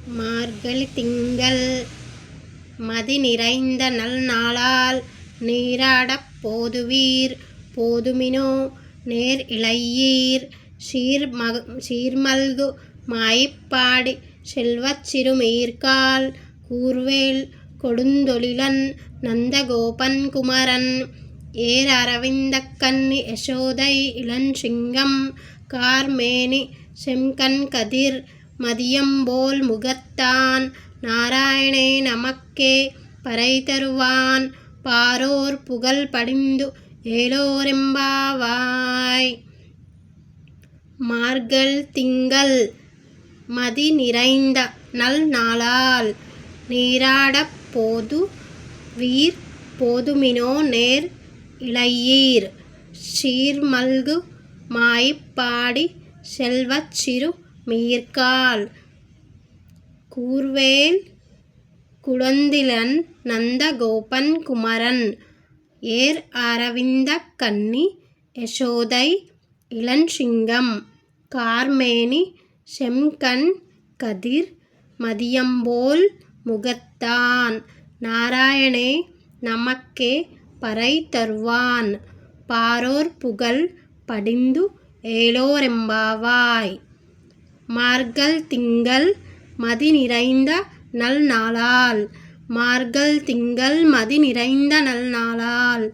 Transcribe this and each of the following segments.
மார்கழி திங்கள் மதி நிறைந்த நல் நாளால் நீராடப் போதுவீர் போதுமினோ நேர் இளையீர் சீர்மல்கு மாயிப்பாடி செல்வச் சிறுமீர்காள் கூர்வேல் கொடுந்தொழிலன் நந்தகோபன் குமரன் ஏர் அரவிந்தக் கண்ணி யசோதை இளஞ்சிங்கம் கார்மேனி செம்கண் கதிர் மதியம்போல் முகத்தான் நாராயணே நமக்கே பறை தருவான் பாரோர் புகழ் படிந்து ஏலோரெம்பாவாய். மார்கழி திங்கள் மதி நிறைந்த நல் நாளால் நீராடப் போதுவீர் போதுமினோ நேர் இளையீர் சீர்மல்கு மாயிப்பாடி செல்வச் சிறு மீர்காள் கூர்வேல் குடந்திலன் நந்தகோபன் குமரன் ஏர் அரவிந்தக் கண்ணி யசோதை இளஞ்சிங்கம் கார்மேனி செம்கண் கதிர் மதியம்போல் முகத்தான் நாராயணே நமக்கே பறை தருவான் பாரோர் புகழ் படிந்து ஏலோரெம்பாவாய். மார்கழி திங்கள் மதி நிறைந்த நல் நாளால் மார்கழி திங்கள் மதி நிறைந்த நல் நாளால்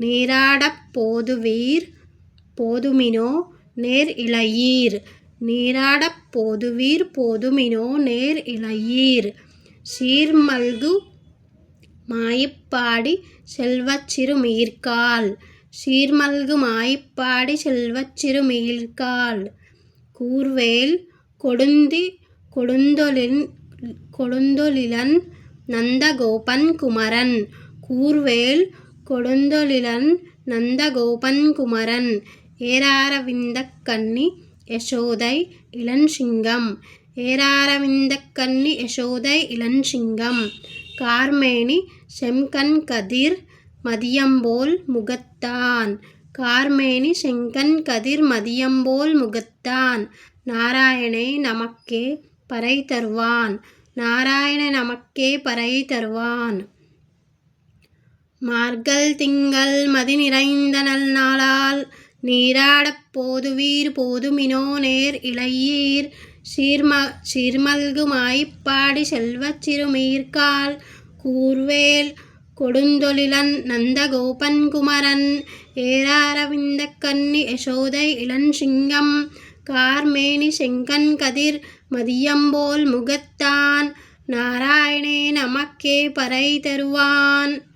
நீராடப் போதுவீர் போதுமினோ நேர் இளையீர் நீராடப் போதுவீர் போதுமினோ நேர் இளையீர் சீர்மல்கு மாயிப்பாடி செல்வச் சிறுமீர்காள் சீர்மல்கு மாயிப்பாடி செல்வச் சிறுமீர்காள் கூர்வேல் கொடுந்தொழிலன் நந்தகோபன் குமரன் கூர்வேல் கொடுந்தொழிலன் நந்தகோபன் குமரன் ஏராரவிந்தக் கண்ணி யசோதை இளஞ்சிங்கம் ஏராரவிந்தக் கண்ணி யசோதை இளஞ்சிங்கம் கார்மேனி செம்கண் கதிர் மதியம்போல் முகத்தான் கார்மேனி செங்கண் கதிர் மதியம்போல் முகத்தான் நாராயணே நமக்கே பறை தருவான் நாராயண நமக்கே பறை தருவான். மார்கழி திங்கள் மதி நிறைந்த நல் நாளால் நீராடப் போதுவீர் போதுமினோ நேர் இளையீர் சீர்மல்கு மாயிப்பாடி செல்வச் சிறுமீர்காள் கூர்வேல் கொடுந்தொழிலன் நந்தகோபன் குமரன் ஏராரவிந்தக் கண்ணி யசோதை இளஞ்சிங்கம் கார்மேனி செங்கண் கதிர் மதியம்போல் முகத்தான் நாராயணே நமக்கே பறை தருவான்.